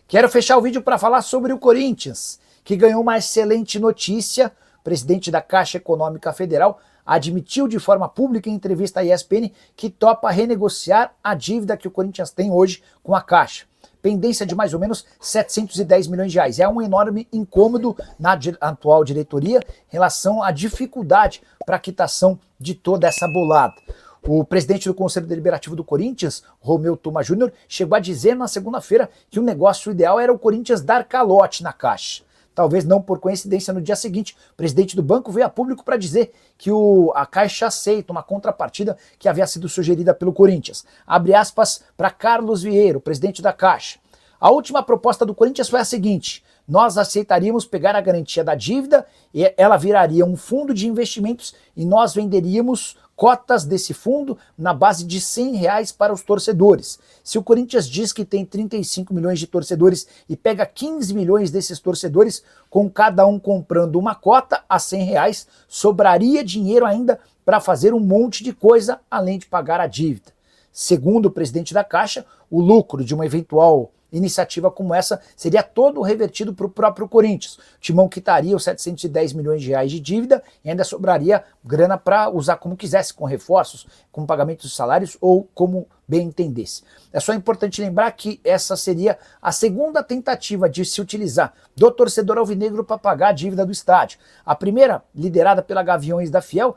Quero fechar o vídeo para falar sobre o Corinthians, que ganhou uma excelente notícia. O presidente da Caixa Econômica Federal admitiu de forma pública em entrevista à ESPN que topa renegociar a dívida que o Corinthians tem hoje com a Caixa. Pendência de mais ou menos 710 milhões de reais. É um enorme incômodo na atual diretoria em relação à dificuldade para a quitação de toda essa bolada. O presidente do Conselho Deliberativo do Corinthians, Romeu Thoma Júnior, chegou a dizer na segunda-feira que o negócio ideal era o Corinthians dar calote na Caixa. Talvez não por coincidência, no dia seguinte, o presidente do banco veio a público para dizer que a Caixa aceita uma contrapartida que havia sido sugerida pelo Corinthians. Abre aspas para Carlos Vieira, o presidente da Caixa. A última proposta do Corinthians foi a seguinte: nós aceitaríamos pegar a garantia da dívida e ela viraria um fundo de investimentos e nós venderíamos cotas desse fundo na base de R$100 para os torcedores. Se o Corinthians diz que tem 35 milhões de torcedores e pega 15 milhões desses torcedores, com cada um comprando uma cota a R$100, sobraria dinheiro ainda para fazer um monte de coisa além de pagar a dívida. Segundo o presidente da Caixa, o lucro de uma eventual iniciativa como essa seria todo revertido para o próprio Corinthians. O Timão quitaria os 710 milhões de reais de dívida e ainda sobraria grana para usar como quisesse, com reforços, com pagamento de salários ou como bem entendesse. É só importante lembrar que essa seria a segunda tentativa de se utilizar do torcedor alvinegro para pagar a dívida do estádio. A primeira, liderada pela Gaviões da Fiel,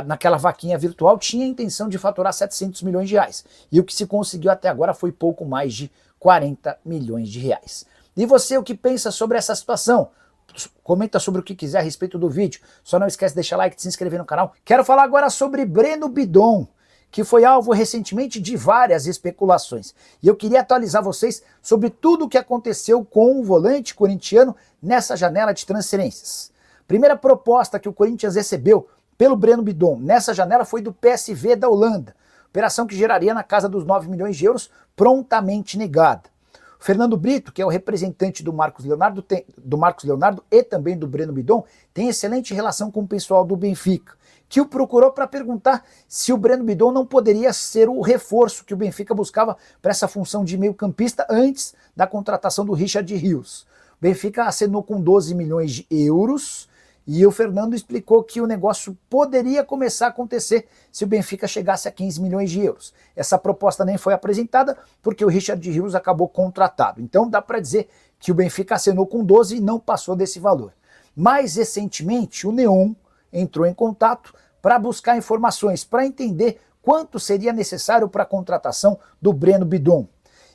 naquela vaquinha virtual, tinha a intenção de faturar 700 milhões de reais. E o que se conseguiu até agora foi pouco mais de 40 milhões de reais. E você, o que pensa sobre essa situação? Comenta sobre o que quiser a respeito do vídeo. Só não esquece de deixar like e de se inscrever no canal. Quero falar agora sobre Breno Bidon, que foi alvo recentemente de várias especulações. E eu queria atualizar vocês sobre tudo o que aconteceu com o volante corintiano nessa janela de transferências. Primeira proposta que o Corinthians recebeu pelo Breno Bidon nessa janela foi do PSV da Holanda. Operação que geraria na casa dos 9 milhões de euros, prontamente negada. O Fernando Brito, que é o representante do Marcos Leonardo e também do Breno Bidon, tem excelente relação com o pessoal do Benfica, que o procurou para perguntar se o Breno Bidon não poderia ser o reforço que o Benfica buscava para essa função de meio-campista antes da contratação do Richard Rios. O Benfica acenou com 12 milhões de euros e o Fernando explicou que o negócio poderia começar a acontecer se o Benfica chegasse a 15 milhões de euros. Essa proposta nem foi apresentada porque o Richard Rios acabou contratado. Então dá para dizer que o Benfica acenou com 12 e não passou desse valor. Mais recentemente, o Neon entrou em contato para buscar informações, para entender quanto seria necessário para a contratação do Breno Bidon.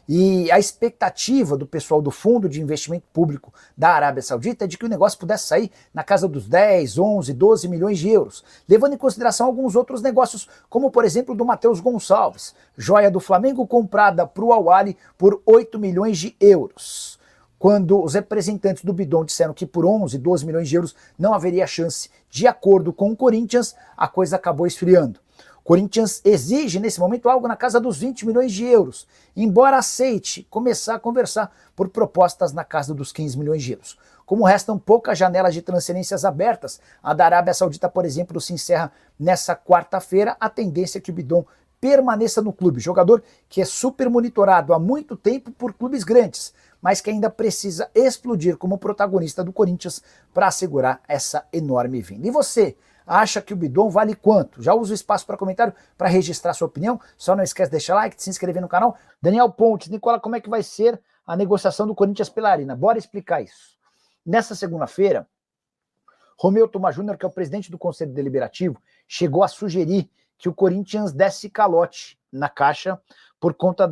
E a expectativa do pessoal do Fundo de Investimento Público da Arábia Saudita é de que o negócio pudesse sair na casa dos 10, 11, 12 milhões de euros, levando em consideração alguns outros negócios, como por exemplo do Matheus Gonçalves, joia do Flamengo comprada para o Al-Ahly por 8 milhões de euros. Quando os representantes do Bidon disseram que por 11, 12 milhões de euros não haveria chance de acordo com o Corinthians, a coisa acabou esfriando. O Corinthians exige nesse momento algo na casa dos 20 milhões de euros, embora aceite começar a conversar por propostas na casa dos 15 milhões de euros. Como restam poucas janelas de transferências abertas, a da Arábia Saudita, por exemplo, se encerra nessa quarta-feira, a tendência é que o Bidon permaneça no clube. Jogador que é super monitorado há muito tempo por clubes grandes, mas que ainda precisa explodir como protagonista do Corinthians para assegurar essa enorme vinda. E você, acha que o Bidon vale quanto? Já usa o espaço para comentário para registrar sua opinião. Só não esquece de deixar like, de se inscrever no canal. Daniel Pontes, Nicola, como é que vai ser a negociação do Corinthians pela Arena? Bora explicar isso. Nessa segunda-feira, Romeu Thoma Júnior, que é o presidente do Conselho Deliberativo, chegou a sugerir que o Corinthians desse calote na Caixa por conta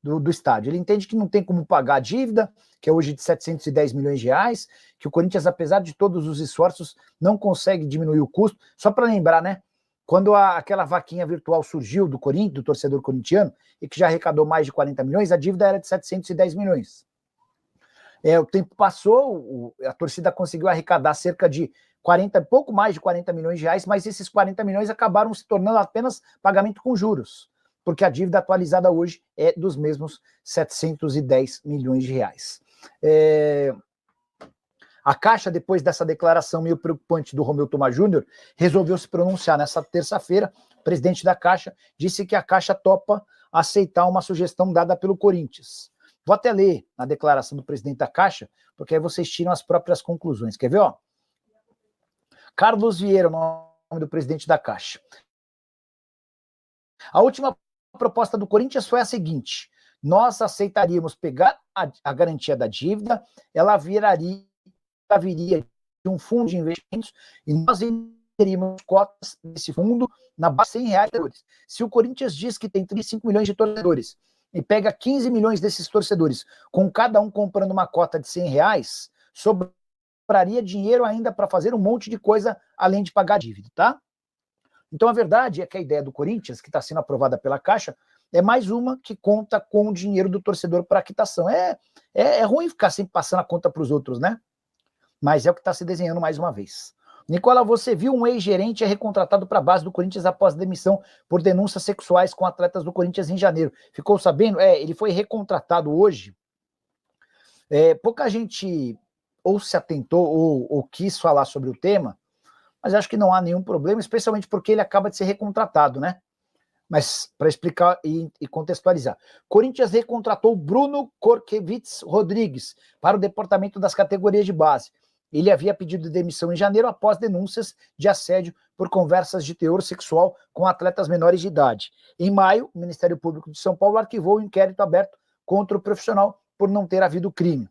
do estádio. Ele entende que não tem como pagar a dívida, que é hoje de 710 milhões de reais, que o Corinthians, apesar de todos os esforços, não consegue diminuir o custo. Só para lembrar, né? Quando aquela vaquinha virtual surgiu do torcedor corintiano, e que já arrecadou mais de 40 milhões, a dívida era de 710 milhões. O tempo passou, a torcida conseguiu arrecadar cerca de pouco mais de 40 milhões de reais, mas esses 40 milhões acabaram se tornando apenas pagamento com juros, porque a dívida atualizada hoje é dos mesmos 710 milhões de reais. A Caixa, depois dessa declaração meio preocupante do Romeu Thoma Júnior, resolveu se pronunciar nessa terça-feira. O presidente da Caixa disse que a Caixa topa aceitar uma sugestão dada pelo Corinthians. Vou até ler a declaração do presidente da Caixa, porque aí vocês tiram as próprias conclusões. Quer ver, ó? Carlos Vieira, o nome do presidente da Caixa. A última proposta do Corinthians foi a seguinte: nós aceitaríamos pegar a garantia da dívida, ela viria de um fundo de investimentos e nós teríamos cotas desse fundo na base de R$100. Se o Corinthians diz que tem 35 milhões de torcedores e pega 15 milhões desses torcedores, com cada um comprando uma cota de R$100, sobraria dinheiro ainda para fazer um monte de coisa além de pagar a dívida, tá? Então a verdade é que a ideia do Corinthians, que está sendo aprovada pela Caixa, é mais uma que conta com o dinheiro do torcedor para quitação. É ruim ficar sempre passando a conta para os outros, né? Mas é o que está se desenhando mais uma vez. Nicola, você viu um ex-gerente recontratado para a base do Corinthians após demissão por denúncias sexuais com atletas do Corinthians em janeiro. Ficou sabendo? Ele foi recontratado hoje. Pouca gente ou se atentou ou quis falar sobre o tema, mas acho que não há nenhum problema, especialmente porque ele acaba de ser recontratado, né? Mas para explicar e contextualizar. Corinthians recontratou Bruno Korkevitz Rodrigues para o departamento das categorias de base. Ele havia pedido demissão em janeiro após denúncias de assédio por conversas de teor sexual com atletas menores de idade. Em maio, o Ministério Público de São Paulo arquivou o inquérito aberto contra o profissional por não ter havido crime.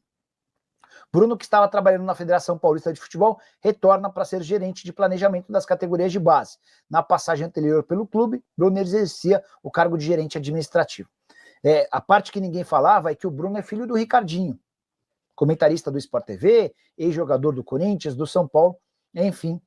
Bruno, que estava trabalhando na Federação Paulista de Futebol, retorna para ser gerente de planejamento das categorias de base. Na passagem anterior pelo clube, Bruno exercia o cargo de gerente administrativo. A parte que ninguém falava é que o Bruno é filho do Ricardinho, comentarista do Sport TV, ex-jogador do Corinthians, do São Paulo, enfim.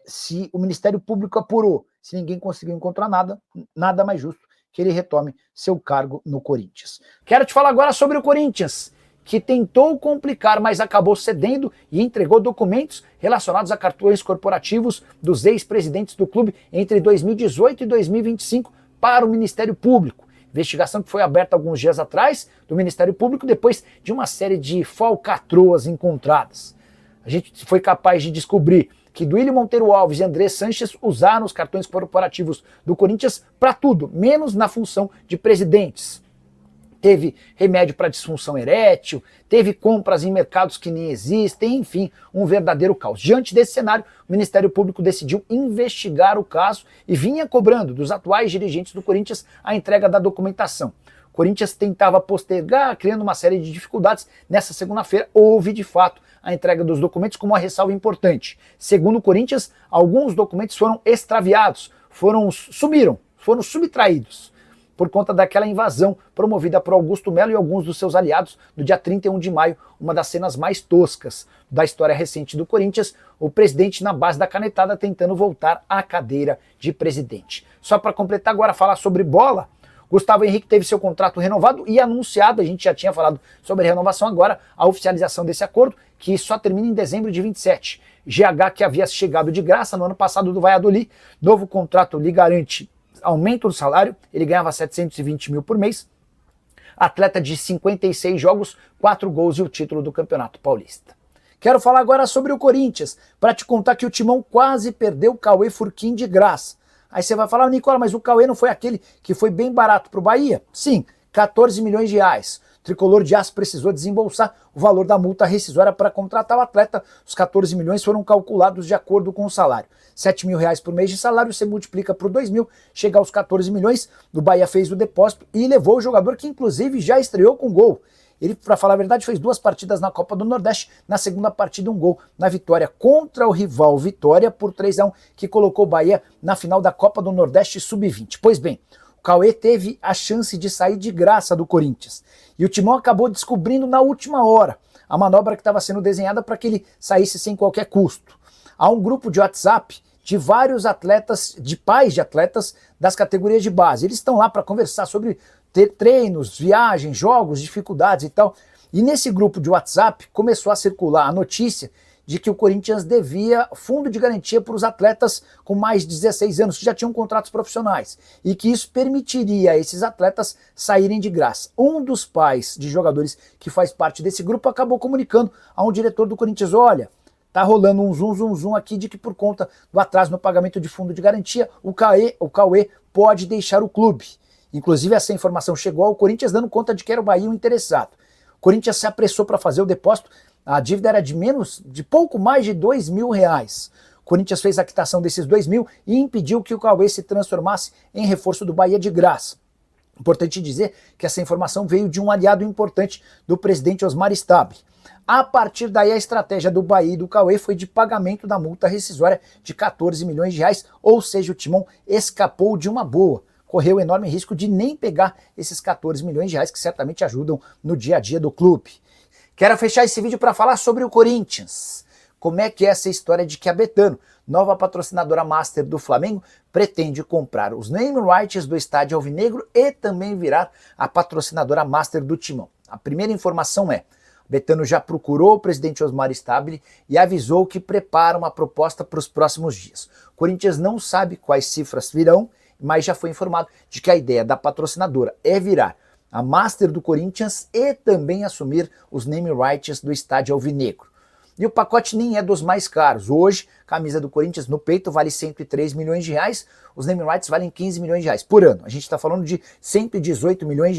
Se o Ministério Público apurou, se ninguém conseguiu encontrar nada mais justo que ele retome seu cargo no Corinthians. Quero te falar agora sobre o Corinthians, que tentou complicar, mas acabou cedendo e entregou documentos relacionados a cartões corporativos dos ex-presidentes do clube entre 2018 e 2025 para o Ministério Público. Investigação que foi aberta alguns dias atrás do Ministério Público depois de uma série de falcatruas encontradas. A gente foi capaz de descobrir que Duílio Monteiro Alves e André Sanches usaram os cartões corporativos do Corinthians para tudo, menos na função de presidentes. Teve remédio para disfunção erétil, teve compras em mercados que nem existem, enfim, um verdadeiro caos. Diante desse cenário, o Ministério Público decidiu investigar o caso e vinha cobrando dos atuais dirigentes do Corinthians a entrega da documentação. O Corinthians tentava postergar, criando uma série de dificuldades. Nessa segunda-feira, houve de fato a entrega dos documentos com uma ressalva importante. Segundo o Corinthians, alguns documentos foram extraviados, sumiram, foram subtraídos por conta daquela invasão promovida por Augusto Melo e alguns dos seus aliados no dia 31 de maio, uma das cenas mais toscas da história recente do Corinthians, o presidente na base da canetada tentando voltar à cadeira de presidente. Só para completar agora, falar sobre bola, Gustavo Henrique teve seu contrato renovado e anunciado, a gente já tinha falado sobre a renovação, agora a oficialização desse acordo, que só termina em dezembro de 27. GH, que havia chegado de graça no ano passado do Valladolid, novo contrato lhe garante aumento do salário, ele ganhava 720 mil por mês, atleta de 56 jogos, 4 gols e o título do Campeonato Paulista. Quero falar agora sobre o Corinthians, para te contar que o Timão quase perdeu o Cauê Furquim de graça. Aí você vai falar, Nicola, mas o Cauê não foi aquele que foi bem barato para o Bahia? Sim, 14 milhões de reais. O Tricolor de Aço precisou desembolsar o valor da multa rescisória para contratar o atleta. Os 14 milhões foram calculados de acordo com o salário. 7 mil reais por mês de salário, você multiplica por 2 mil, chega aos 14 milhões. O Bahia fez o depósito e levou o jogador que inclusive já estreou com gol. Ele, para falar a verdade, fez 2 partidas na Copa do Nordeste, na segunda partida um gol na vitória contra o rival Vitória por 3-1, que colocou o Bahia na final da Copa do Nordeste Sub-20. Pois bem, o Cauê teve a chance de sair de graça do Corinthians. E o Timão acabou descobrindo na última hora a manobra que estava sendo desenhada para que ele saísse sem qualquer custo. Há um grupo de WhatsApp de vários atletas, de pais de atletas das categorias de base. Eles estão lá para conversar sobre treinos, viagens, jogos, dificuldades e tal. E nesse grupo de WhatsApp começou a circular a notícia de que o Corinthians devia fundo de garantia para os atletas com mais de 16 anos, que já tinham contratos profissionais, e que isso permitiria a esses atletas saírem de graça. Um dos pais de jogadores que faz parte desse grupo acabou comunicando a um diretor do Corinthians, olha, tá rolando um zum aqui de que por conta do atraso no pagamento de fundo de garantia, o Cauê pode deixar o clube. Inclusive essa informação chegou ao Corinthians dando conta de que era o Bahia o interessado. Corinthians se apressou para fazer o depósito, a dívida era de pouco mais de R$ 2.000. Corinthians fez a quitação desses 2 mil e impediu que o Cauê se transformasse em reforço do Bahia de graça. Importante dizer que essa informação veio de um aliado importante do presidente Osmar Stabile. A partir daí, a estratégia do Bahia e do Cauê foi de pagamento da multa rescisória de R$ 14 milhões, ou seja, o Timão escapou de uma boa. Correu o enorme risco de nem pegar esses R$ 14 milhões que certamente ajudam no dia a dia do clube. Quero fechar esse vídeo para falar sobre o Corinthians. Como é que é essa história de que a Betano, nova patrocinadora master do Flamengo, pretende comprar os name rights do estádio alvinegro e também virar a patrocinadora master do Timão? A primeira informação é: Betano já procurou o presidente Osmar Stabile e avisou que prepara uma proposta para os próximos dias. O Corinthians não sabe quais cifras virão, mas já foi informado de que a ideia da patrocinadora é virar a master do Corinthians e também assumir os name rights do estádio alvinegro. E o pacote nem é dos mais caros. Hoje, a camisa do Corinthians no peito vale R$ 103 milhões, os name rights valem R$ 15 milhões por ano. A gente está falando de R$ 118 milhões.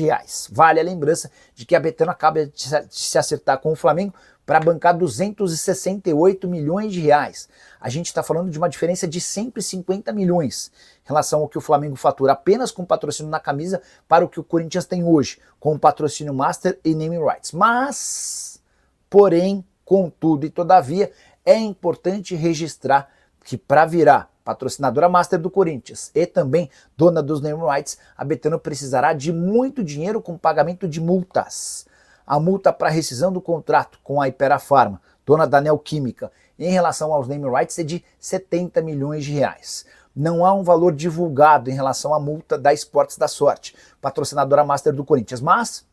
Vale a lembrança de que a Betano acaba de se acertar com o Flamengo para bancar R$ 268 milhões. A gente está falando de uma diferença de 150 milhões em relação ao que o Flamengo fatura apenas com patrocínio na camisa para o que o Corinthians tem hoje, com patrocínio master e name rights. Mas, porém, contudo e todavia, é importante registrar que para virar patrocinadora master do Corinthians e também dona dos name rights, a Betano precisará de muito dinheiro com pagamento de multas. A multa para rescisão do contrato com a Hypera Pharma, dona da Neoquímica, em relação aos name rights é de R$ 70 milhões. Não há um valor divulgado em relação à multa da Esportes da Sorte, patrocinadora master do Corinthians, mas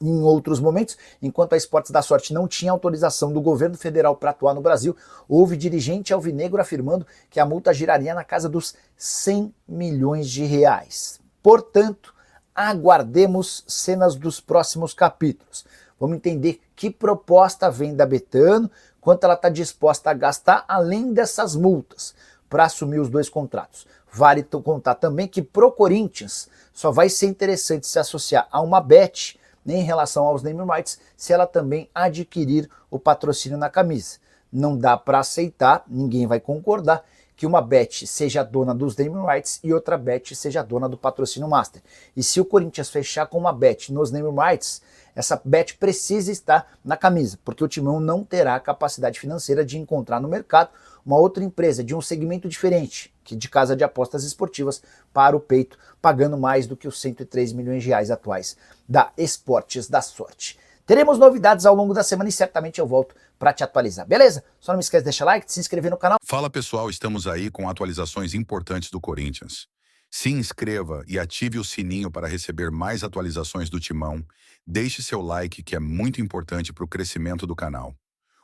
em outros momentos, enquanto a Esportes da Sorte não tinha autorização do governo federal para atuar no Brasil, houve dirigente alvinegro afirmando que a multa giraria na casa dos R$ 100 milhões. Portanto, aguardemos cenas dos próximos capítulos. Vamos entender que proposta vem da Betano, quanto ela está disposta a gastar além dessas multas para assumir os dois contratos. Vale contar também que pro Corinthians só vai ser interessante se associar a uma bet em relação aos name rights se ela também adquirir o patrocínio na camisa. Não dá para aceitar, ninguém vai concordar, que uma bet seja dona dos name rights e outra bet seja dona do patrocínio master. E se o Corinthians fechar com uma bet nos name rights, essa bet precisa estar na camisa, porque o Timão não terá a capacidade financeira de encontrar no mercado uma outra empresa de um segmento diferente, que de casa de apostas esportivas, para o peito, pagando mais do que os R$ 103 milhões atuais da Esportes da Sorte. Teremos novidades ao longo da semana e certamente eu volto para te atualizar, beleza? Só não me esquece de deixar like, de se inscrever no canal. Fala pessoal, estamos aí com atualizações importantes do Corinthians. Se inscreva e ative o sininho para receber mais atualizações do Timão. Deixe seu like, que é muito importante para o crescimento do canal.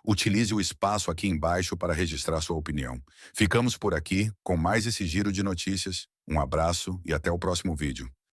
Utilize o espaço aqui embaixo para registrar sua opinião. Ficamos por aqui com mais esse giro de notícias. Um abraço e até o próximo vídeo.